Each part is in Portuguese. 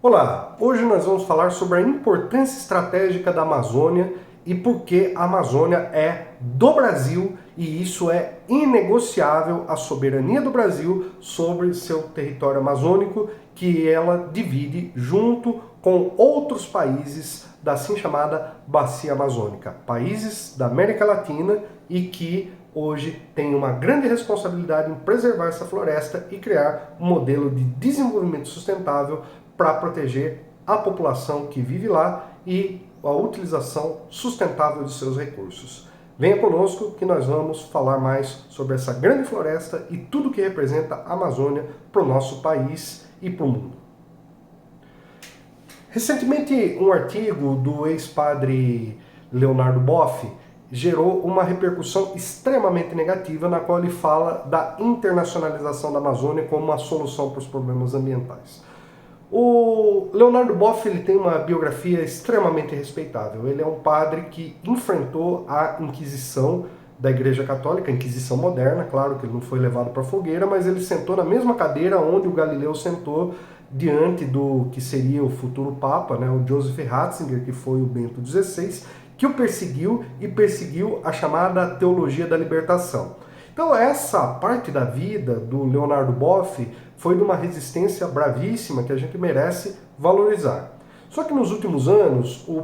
Olá, hoje nós vamos falar sobre a importância estratégica da Amazônia e por que a Amazônia é do Brasil e isso é inegociável, a soberania do Brasil sobre seu território amazônico, que ela divide junto com outros países da assim chamada Bacia Amazônica, países da América Latina e que hoje tem uma grande responsabilidade em preservar essa floresta e criar um modelo de desenvolvimento sustentável para proteger a população que vive lá e a utilização sustentável de seus recursos. Venha conosco que nós vamos falar mais sobre essa grande floresta e tudo que representa a Amazônia para o nosso país e para o mundo. Recentemente, um artigo do ex-padre Leonardo Boff gerou uma repercussão extremamente negativa, na qual ele fala da internacionalização da Amazônia como uma solução para os problemas ambientais. O Leonardo Boff ele tem uma biografia extremamente respeitável. Ele é um padre que enfrentou a Inquisição da Igreja Católica, a Inquisição moderna, claro que ele não foi levado para a fogueira, mas ele sentou na mesma cadeira onde o Galileu sentou diante do que seria o futuro Papa, né, o Joseph Ratzinger, que foi o Bento XVI, que o perseguiu e perseguiu a chamada Teologia da Libertação. Então essa parte da vida do Leonardo Boff foi de uma resistência bravíssima que a gente merece valorizar. Só que nos últimos anos o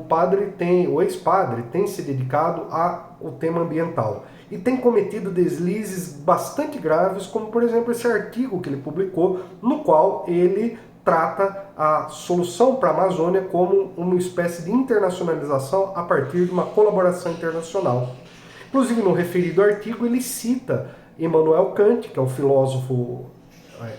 ex-padre tem se dedicado ao tema ambiental e tem cometido deslizes bastante graves, como por exemplo esse artigo que ele publicou, no qual ele trata a solução para a Amazônia como uma espécie de internacionalização a partir de uma colaboração internacional. Inclusive, no referido artigo, ele cita Immanuel Kant, que é um filósofo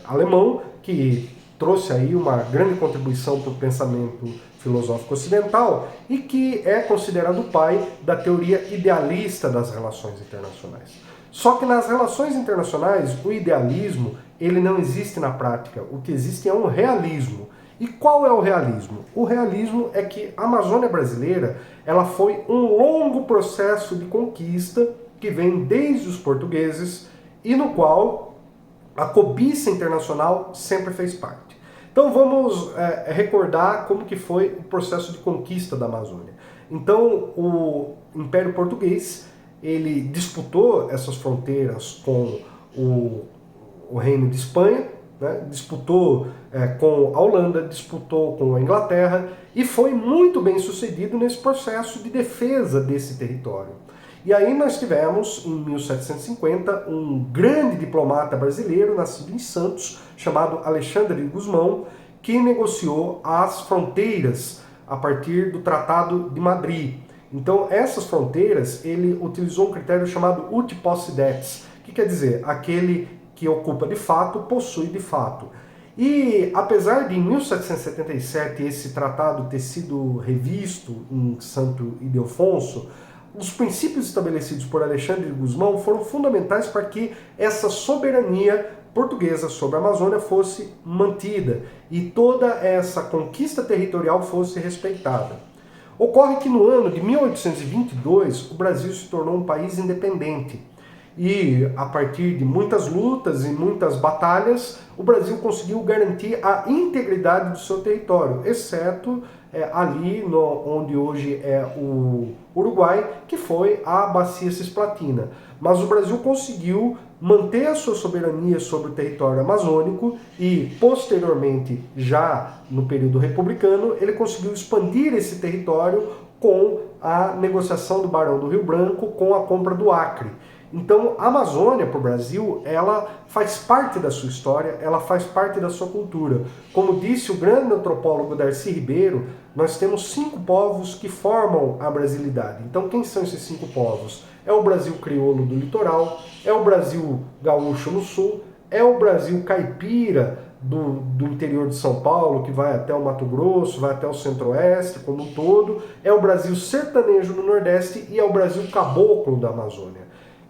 alemão, que trouxe aí uma grande contribuição para o pensamento filosófico ocidental e que é considerado o pai da teoria idealista das relações internacionais. Só que nas relações internacionais, o idealismo ele não existe na prática. O que existe é um realismo. E qual é o realismo? O realismo é que a Amazônia brasileira ela foi um longo processo de conquista que vem desde os portugueses e no qual a cobiça internacional sempre fez parte. Então vamos recordar como que foi o processo de conquista da Amazônia. Então o Império Português ele disputou essas fronteiras com o Reino de Espanha, né? Disputou com a Holanda, disputou com a Inglaterra e foi muito bem sucedido nesse processo de defesa desse território. E aí nós tivemos, em 1750, um grande diplomata brasileiro, nascido em Santos, chamado Alexandre de Gusmão, que negociou as fronteiras a partir do Tratado de Madrid. Então essas fronteiras, ele utilizou um critério chamado ut possidetis, que quer dizer, aquele que ocupa de fato, possui de fato. E apesar de em 1777 esse tratado ter sido revisto em Santo Ildefonso, os princípios estabelecidos por Alexandre de Gusmão foram fundamentais para que essa soberania portuguesa sobre a Amazônia fosse mantida e toda essa conquista territorial fosse respeitada. Ocorre que no ano de 1822 o Brasil se tornou um país independente. E a partir de muitas lutas e muitas batalhas, o Brasil conseguiu garantir a integridade do seu território, exceto ali onde hoje é o Uruguai, que foi a Bacia Cisplatina. Mas o Brasil conseguiu manter a sua soberania sobre o território amazônico e, posteriormente, já no período republicano, ele conseguiu expandir esse território com a negociação do Barão do Rio Branco com a compra do Acre. Então, a Amazônia para o Brasil, ela faz parte da sua história, ela faz parte da sua cultura. Como disse o grande antropólogo Darcy Ribeiro, nós temos 5 povos que formam a brasilidade. Então, quem são esses 5 povos? É o Brasil crioulo do litoral, é o Brasil gaúcho no sul, é o Brasil caipira do interior de São Paulo, que vai até o Mato Grosso, vai até o Centro-Oeste como um todo, é o Brasil sertanejo no Nordeste e é o Brasil caboclo da Amazônia.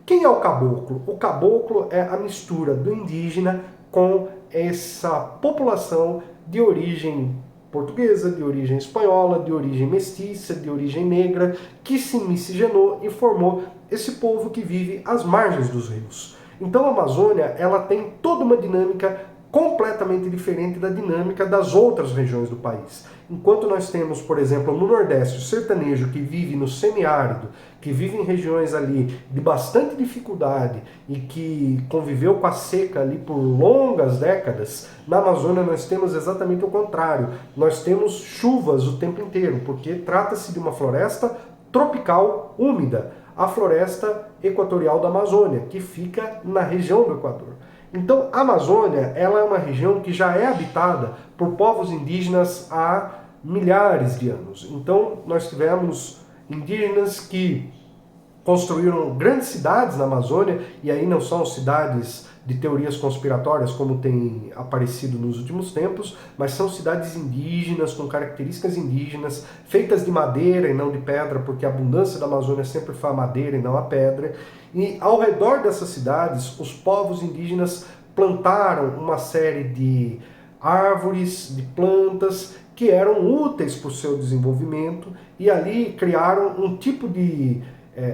Quem é o caboclo? O caboclo é a mistura do indígena com essa população de origem portuguesa, de origem espanhola, de origem mestiça, de origem negra, que se miscigenou e formou esse povo que vive às margens dos rios. Então a Amazônia ela tem toda uma dinâmica completamente diferente da dinâmica das outras regiões do país. Enquanto nós temos, por exemplo, no Nordeste, o sertanejo que vive no semiárido, que vive em regiões ali de bastante dificuldade e que conviveu com a seca ali por longas décadas, na Amazônia nós temos exatamente o contrário. Nós temos chuvas o tempo inteiro, porque trata-se de uma floresta tropical úmida, a floresta equatorial da Amazônia, que fica na região do Equador. Então, a Amazônia, ela é uma região que já é habitada por povos indígenas há milhares de anos. Então, nós tivemos indígenas que construíram grandes cidades na Amazônia, e aí não são cidades de teorias conspiratórias como tem aparecido nos últimos tempos, mas são cidades indígenas, com características indígenas, feitas de madeira e não de pedra, porque a abundância da Amazônia sempre foi a madeira e não a pedra. E ao redor dessas cidades, os povos indígenas plantaram uma série de árvores, de plantas que eram úteis para o seu desenvolvimento, e ali criaram um tipo de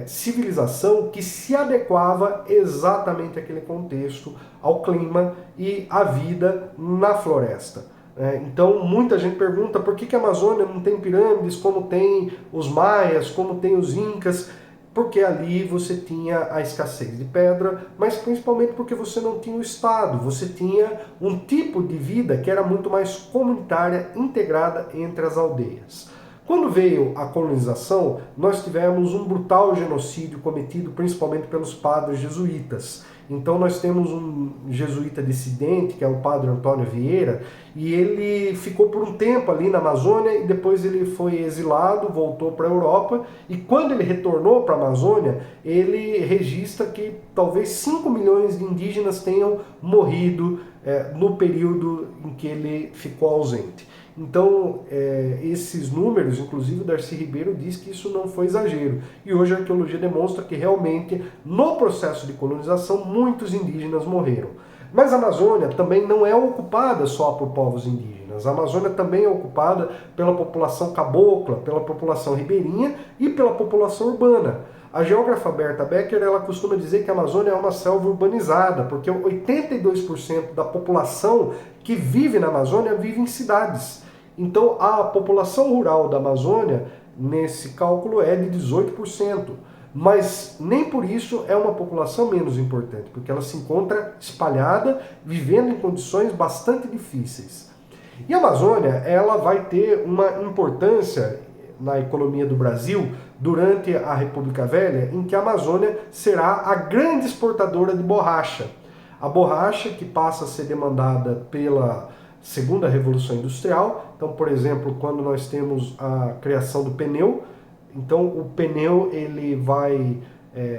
civilização que se adequava exatamente àquele contexto, ao clima e à vida na floresta. Então muita gente pergunta por que a Amazônia não tem pirâmides como tem os maias, como tem os incas, porque ali você tinha a escassez de pedra, mas principalmente porque você não tinha o Estado, você tinha um tipo de vida que era muito mais comunitária, integrada entre as aldeias. Quando veio a colonização, nós tivemos um brutal genocídio cometido principalmente pelos padres jesuítas. Então nós temos um jesuíta dissidente, que é o padre Antônio Vieira, e ele ficou por um tempo ali na Amazônia e depois ele foi exilado, voltou para a Europa, e quando ele retornou para a Amazônia, ele registra que talvez 5 milhões de indígenas tenham morrido no período em que ele ficou ausente. Então, esses números, inclusive o Darcy Ribeiro diz que isso não foi exagero. E hoje a arqueologia demonstra que realmente, no processo de colonização, muitos indígenas morreram. Mas a Amazônia também não é ocupada só por povos indígenas. A Amazônia também é ocupada pela população cabocla, pela população ribeirinha e pela população urbana. A geógrafa Berta Becker, ela costuma dizer que a Amazônia é uma selva urbanizada, porque 82% da população que vive na Amazônia vive em cidades. Então a população rural da Amazônia, nesse cálculo, é de 18%. Mas nem por isso é uma população menos importante, porque ela se encontra espalhada, vivendo em condições bastante difíceis. E a Amazônia, ela vai ter uma importância na economia do Brasil durante a República Velha, em que a Amazônia será a grande exportadora de borracha. A borracha que passa a ser demandada pela segunda Revolução Industrial. Então, por exemplo, quando nós temos a criação do pneu, então o pneu ele vai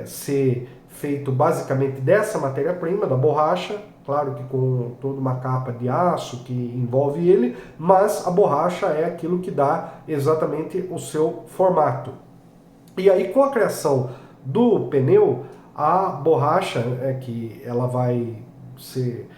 ser feito basicamente dessa matéria-prima, da borracha, claro que com toda uma capa de aço que envolve ele, mas a borracha é aquilo que dá exatamente o seu formato. E aí, com a criação do pneu, a borracha, que ela vai ser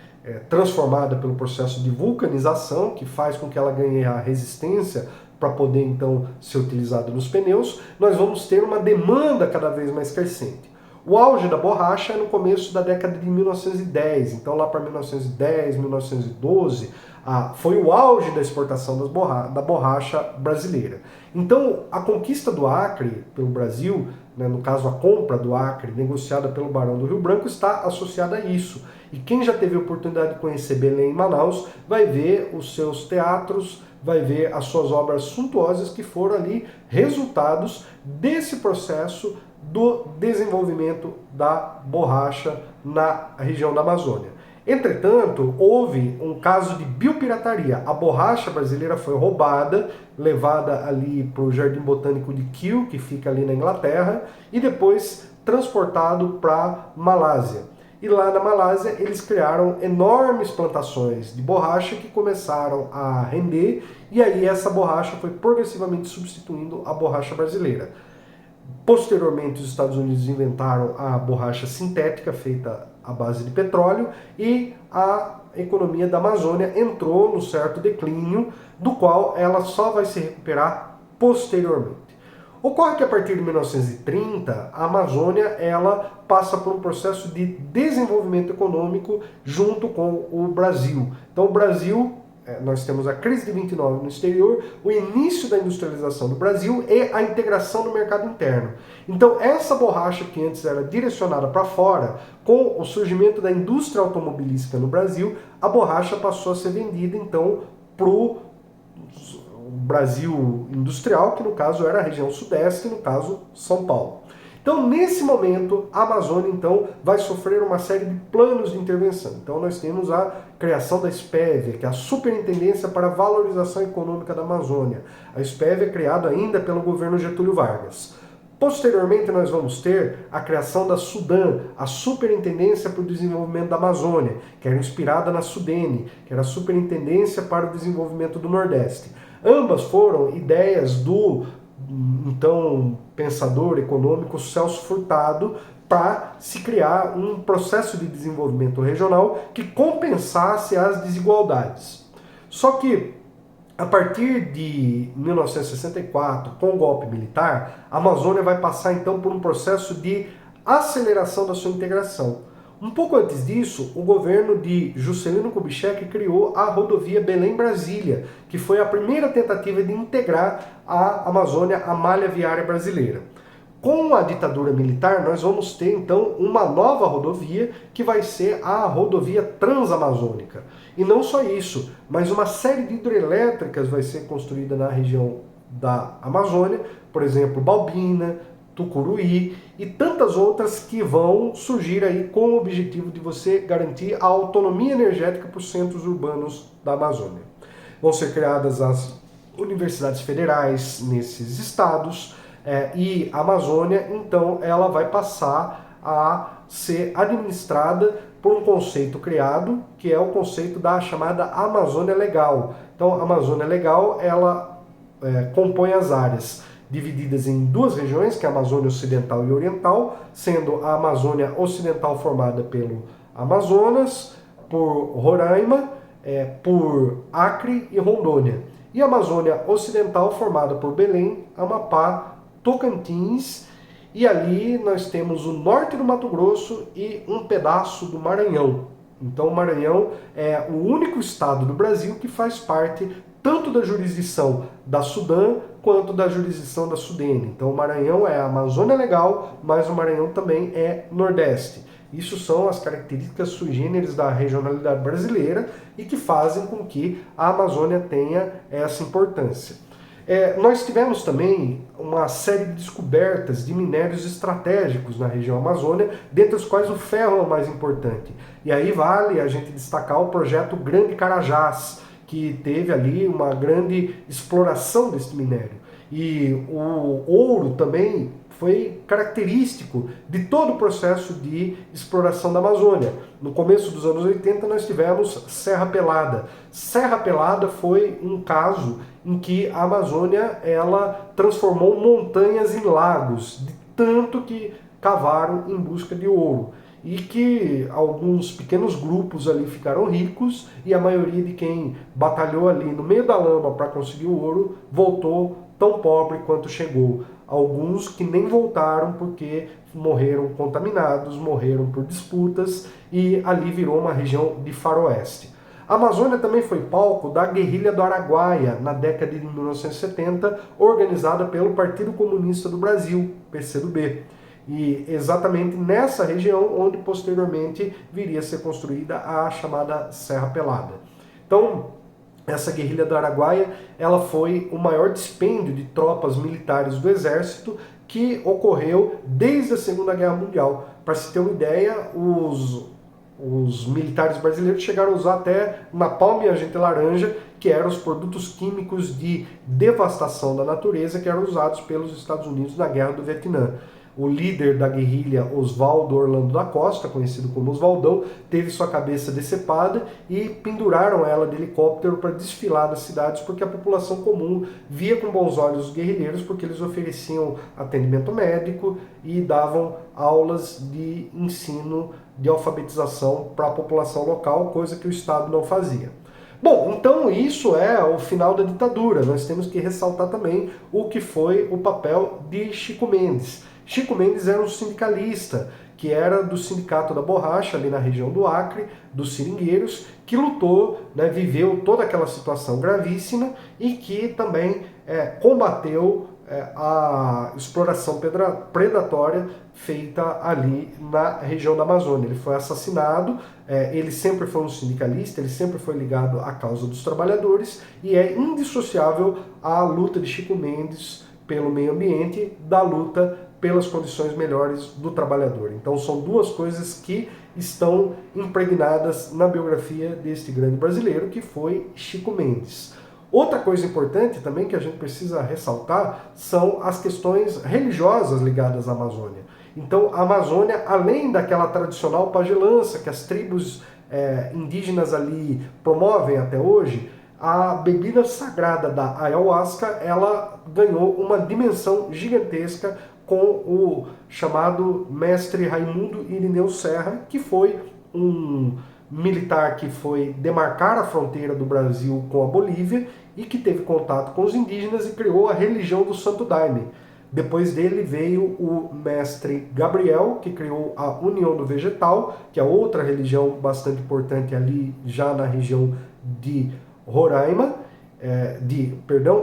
transformada pelo processo de vulcanização, que faz com que ela ganhe a resistência para poder então ser utilizada nos pneus, nós vamos ter uma demanda cada vez mais crescente. O auge da borracha é no começo da década de 1910, então lá para 1910, 1912, foi o auge da exportação da borracha brasileira. Então a conquista do Acre pelo Brasil, no caso a compra do Acre, negociada pelo Barão do Rio Branco, está associada a isso. E quem já teve a oportunidade de conhecer Belém e Manaus vai ver os seus teatros, vai ver as suas obras suntuosas que foram ali resultados desse processo do desenvolvimento da borracha na região da Amazônia. Entretanto, houve um caso de biopirataria. A borracha brasileira foi roubada, levada ali para o Jardim Botânico de Kew, que fica ali na Inglaterra, e depois transportado para Malásia. E lá na Malásia eles criaram enormes plantações de borracha que começaram a render, e aí essa borracha foi progressivamente substituindo a borracha brasileira. Posteriormente, os Estados Unidos inventaram a borracha sintética feita à base de petróleo, e a economia da Amazônia entrou no certo declínio, do qual ela só vai se recuperar posteriormente. Ocorre que a partir de 1930, a Amazônia ela passa por um processo de desenvolvimento econômico junto com o Brasil. Então o Brasil, nós temos a crise de 29 no exterior, o início da industrialização do Brasil e a integração no mercado interno. Então essa borracha que antes era direcionada para fora, com o surgimento da indústria automobilística no Brasil, a borracha passou a ser vendida então para o Brasil industrial, que no caso era a região sudeste, no caso São Paulo. Então, nesse momento, a Amazônia então vai sofrer uma série de planos de intervenção. Então, nós temos a criação da SPEV, que é a Superintendência para a Valorização Econômica da Amazônia. A SPEV é criada ainda pelo governo Getúlio Vargas. Posteriormente, nós vamos ter a criação da SUDAM, a Superintendência para o Desenvolvimento da Amazônia, que era inspirada na SUDENE, que era a Superintendência para o Desenvolvimento do Nordeste. Ambas foram ideias do então pensador econômico Celso Furtado para se criar um processo de desenvolvimento regional que compensasse as desigualdades. Só que a partir de 1964, com o golpe militar, a Amazônia vai passar então por um processo de aceleração da sua integração. Um pouco antes disso, o governo de Juscelino Kubitschek criou a rodovia Belém-Brasília, que foi a primeira tentativa de integrar a Amazônia à malha viária brasileira. Com a ditadura militar, nós vamos ter então uma nova rodovia, que vai ser a rodovia Transamazônica. E não só isso, mas uma série de hidrelétricas vai ser construída na região da Amazônia, por exemplo, Balbina, Tucuruí e tantas outras que vão surgir aí com o objetivo de você garantir a autonomia energética para os centros urbanos da Amazônia. Vão ser criadas as universidades federais nesses estados e a Amazônia, então, ela vai passar a ser administrada por um conceito criado, que é o conceito da chamada Amazônia Legal. Então, a Amazônia Legal, ela compõe as áreas divididas em duas regiões, que é a Amazônia Ocidental e Oriental, sendo a Amazônia Ocidental formada pelo Amazonas, por Roraima, por Acre e Rondônia. E a Amazônia Ocidental formada por Belém, Amapá, Tocantins, e ali nós temos o norte do Mato Grosso e um pedaço do Maranhão. Então o Maranhão é o único estado do Brasil que faz parte tanto da jurisdição da SUDAM quanto da jurisdição da SUDENE. Então o Maranhão é a Amazônia Legal, mas o Maranhão também é Nordeste. Isso são as características sui generis da regionalidade brasileira e que fazem com que a Amazônia tenha essa importância. Nós tivemos também uma série de descobertas de minérios estratégicos na região Amazônia, dentre os quais o ferro é o mais importante. E aí vale a gente destacar o projeto Grande Carajás, que teve ali uma grande exploração desse minério. E o ouro também foi característico de todo o processo de exploração da Amazônia. No começo dos anos 80 nós tivemos Serra Pelada. Serra Pelada foi um caso em que a Amazônia ela transformou montanhas em lagos, de tanto que cavaram em busca de ouro. E que alguns pequenos grupos ali ficaram ricos e a maioria de quem batalhou ali no meio da lama para conseguir o ouro voltou tão pobre quanto chegou. Alguns que nem voltaram porque morreram contaminados, morreram por disputas e ali virou uma região de faroeste. A Amazônia também foi palco da Guerrilha do Araguaia na década de 1970, organizada pelo Partido Comunista do Brasil, PCdoB. E exatamente nessa região onde posteriormente viria a ser construída a chamada Serra Pelada. Então, essa guerrilha do Araguaia, ela foi o maior dispêndio de tropas militares do exército que ocorreu desde a Segunda Guerra Mundial. Para se ter uma ideia, os militares brasileiros chegaram a usar até napalm e agente laranja, que eram os produtos químicos de devastação da natureza que eram usados pelos Estados Unidos na Guerra do Vietnã. O líder da guerrilha, Oswaldo Orlando da Costa, conhecido como Oswaldão, teve sua cabeça decepada e penduraram ela de helicóptero para desfilar nas cidades, porque a população comum via com bons olhos os guerrilheiros, porque eles ofereciam atendimento médico e davam aulas de ensino, de alfabetização para a população local, coisa que o Estado não fazia. Bom, então isso é o final da ditadura. Nós temos que ressaltar também o que foi o papel de Chico Mendes. Chico Mendes era um sindicalista, que era do Sindicato da Borracha, ali na região do Acre, dos seringueiros, que lutou, né, viveu toda aquela situação gravíssima e que também combateu a exploração predatória feita ali na região da Amazônia. Ele foi assassinado, ele sempre foi um sindicalista, ele sempre foi ligado à causa dos trabalhadores e é indissociável a luta de Chico Mendes pelo meio ambiente da luta pelas condições melhores do trabalhador. Então são duas coisas que estão impregnadas na biografia deste grande brasileiro que foi Chico Mendes. Outra coisa importante também que a gente precisa ressaltar são as questões religiosas ligadas à Amazônia. Então a Amazônia, além daquela tradicional pagelança que as tribos indígenas ali promovem até hoje, a bebida sagrada da ayahuasca, ela ganhou uma dimensão gigantesca com o chamado mestre Raimundo Irineu Serra, que foi um militar que foi demarcar a fronteira do Brasil com a Bolívia e que teve contato com os indígenas e criou a religião do Santo Daime. Depois dele veio o mestre Gabriel, que criou a União do Vegetal, que é outra religião bastante importante ali já na região de Roraima, de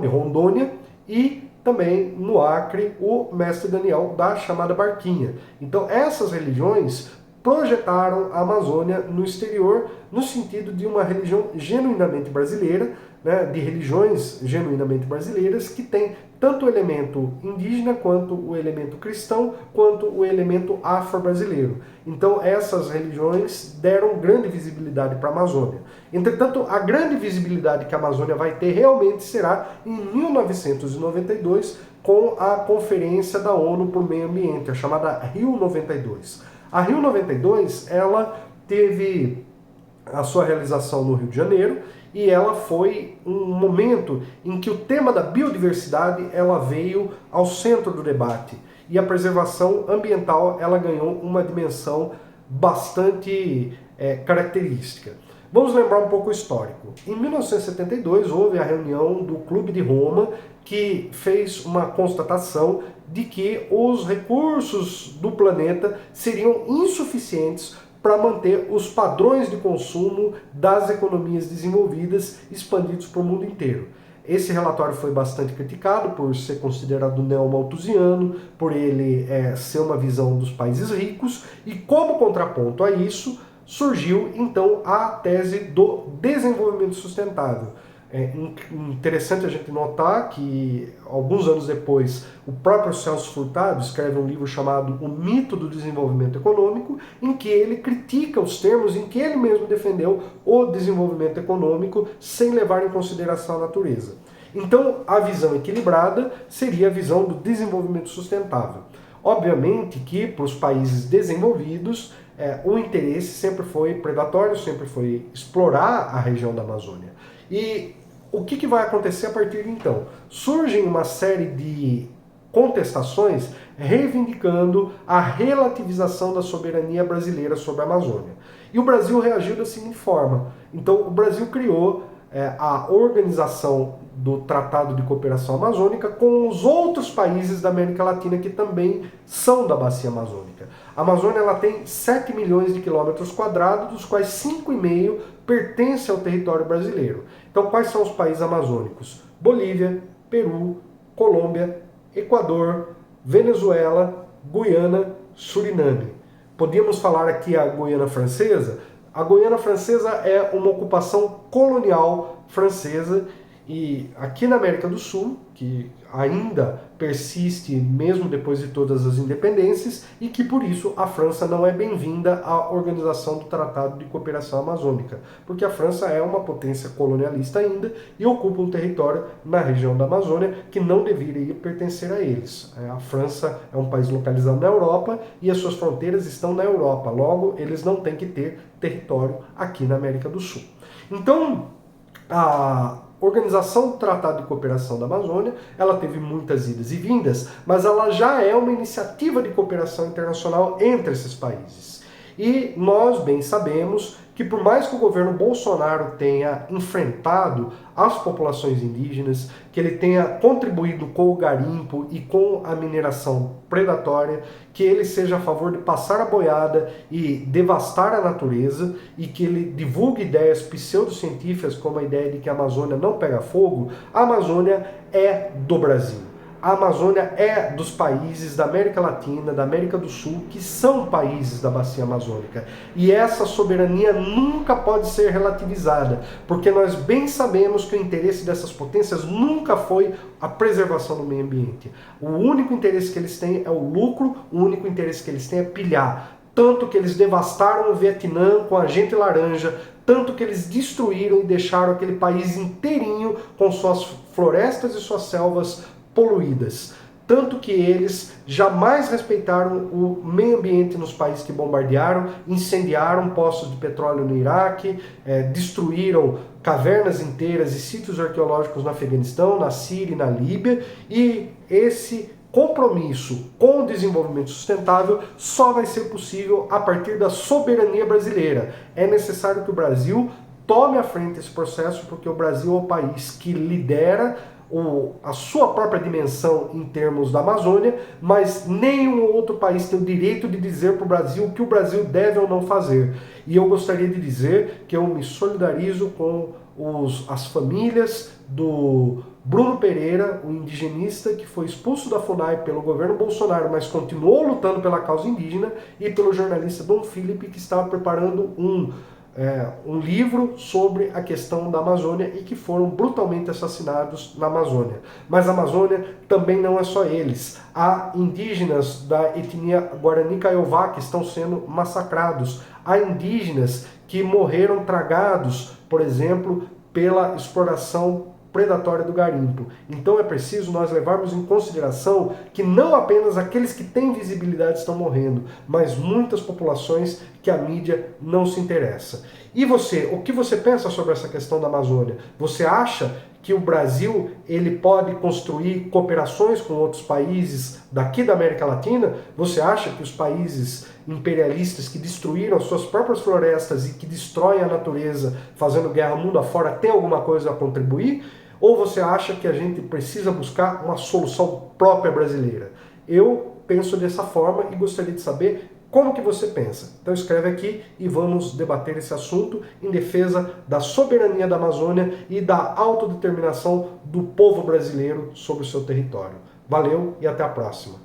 Rondônia, e também no Acre o mestre Daniel da chamada Barquinha. Então essas religiões projetaram a Amazônia no exterior no sentido de uma religião genuinamente brasileira, né, de religiões genuinamente brasileiras que tem tanto o elemento indígena, quanto o elemento cristão, quanto o elemento afro-brasileiro. Então essas religiões deram grande visibilidade para a Amazônia. Entretanto, a grande visibilidade que a Amazônia vai ter realmente será em 1992, com a Conferência da ONU por Meio Ambiente, a chamada Rio 92. A Rio 92, ela teve a sua realização no Rio de Janeiro e ela foi um momento em que o tema da biodiversidade ela veio ao centro do debate e a preservação ambiental ela ganhou uma dimensão bastante característica. Vamos lembrar um pouco o histórico. Em 1972 houve a reunião do Clube de Roma que fez uma constatação de que os recursos do planeta seriam insuficientes para manter os padrões de consumo das economias desenvolvidas expandidos para o mundo inteiro. Esse relatório foi bastante criticado por ser considerado neo-malthusiano, por ele ser uma visão dos países ricos, e como contraponto a isso, surgiu então a tese do desenvolvimento sustentável. É interessante a gente notar que, alguns anos depois, o próprio Celso Furtado escreve um livro chamado O Mito do Desenvolvimento Econômico, em que ele critica os termos em que ele mesmo defendeu o desenvolvimento econômico sem levar em consideração a natureza. Então, a visão equilibrada seria a visão do desenvolvimento sustentável. Obviamente que, para os países desenvolvidos, o interesse sempre foi predatório, sempre foi explorar a região da Amazônia. E o que vai acontecer a partir de então? Surgem uma série de contestações reivindicando a relativização da soberania brasileira sobre a Amazônia. E o Brasil reagiu da seguinte forma. Então o Brasil criou a organização do Tratado de Cooperação Amazônica com os outros países da América Latina que também são da Bacia Amazônica. A Amazônia ela tem 7 milhões de quilômetros quadrados, dos quais 5,5 pertencem ao território brasileiro. Então quais são os países amazônicos? Bolívia, Peru, Colômbia, Equador, Venezuela, Guiana, Suriname. Podíamos falar aqui a Guiana Francesa. A Guiana Francesa é uma ocupação colonial francesa e aqui na América do Sul, que ainda persiste mesmo depois de todas as independências e que por isso a França não é bem-vinda à organização do Tratado de Cooperação Amazônica, porque a França é uma potência colonialista ainda e ocupa um território na região da Amazônia que não deveria pertencer a eles. A França é um país localizado na Europa e as suas fronteiras estão na Europa, logo eles não têm que ter território aqui na América do Sul. Então, a Organização do Tratado de Cooperação da Amazônia, ela teve muitas idas e vindas, mas ela já é uma iniciativa de cooperação internacional entre esses países. E nós bem sabemos que por mais que o governo Bolsonaro tenha enfrentado as populações indígenas, que ele tenha contribuído com o garimpo e com a mineração predatória, que ele seja a favor de passar a boiada e devastar a natureza, e que ele divulgue ideias pseudocientíficas como a ideia de que a Amazônia não pega fogo, a Amazônia é do Brasil. A Amazônia é dos países da América Latina, da América do Sul, que são países da bacia amazônica. E essa soberania nunca pode ser relativizada, porque nós bem sabemos que o interesse dessas potências nunca foi a preservação do meio ambiente. O único interesse que eles têm é o lucro, o único interesse que eles têm é pilhar. Tanto que eles devastaram o Vietnã com a agente laranja, tanto que eles destruíram e deixaram aquele país inteirinho com suas florestas e suas selvas poluídas. Tanto que eles jamais respeitaram o meio ambiente nos países que bombardearam, incendiaram poços de petróleo no Iraque, destruíram cavernas inteiras e sítios arqueológicos no Afeganistão, na Síria e na Líbia, e esse compromisso com o desenvolvimento sustentável só vai ser possível a partir da soberania brasileira. É necessário que o Brasil tome à frente esse processo, porque o Brasil é o país que lidera a sua própria dimensão em termos da Amazônia, mas nenhum outro país tem o direito de dizer para o Brasil o que o Brasil deve ou não fazer. E eu gostaria de dizer que eu me solidarizo com as famílias do Bruno Pereira, o indigenista que foi expulso da FUNAI pelo governo Bolsonaro, mas continuou lutando pela causa indígena, e pelo jornalista Dom Felipe, que estava preparando um livro sobre a questão da Amazônia e que foram brutalmente assassinados na Amazônia. Mas a Amazônia também não é só eles. Há indígenas da etnia Guarani Kaiowá que estão sendo massacrados. Há indígenas que morreram tragados, por exemplo, pela exploração predatória do garimpo. Então é preciso nós levarmos em consideração que não apenas aqueles que têm visibilidade estão morrendo, mas muitas populações que a mídia não se interessa. E você, o que você pensa sobre essa questão da Amazônia? Você acha que o Brasil ele pode construir cooperações com outros países daqui da América Latina? Você acha que os países imperialistas que destruíram suas próprias florestas e que destroem a natureza fazendo guerra mundo afora têm alguma coisa a contribuir? Ou você acha que a gente precisa buscar uma solução própria brasileira? Eu penso dessa forma e gostaria de saber como que você pensa. Então escreve aqui e vamos debater esse assunto em defesa da soberania da Amazônia e da autodeterminação do povo brasileiro sobre o seu território. Valeu e até a próxima.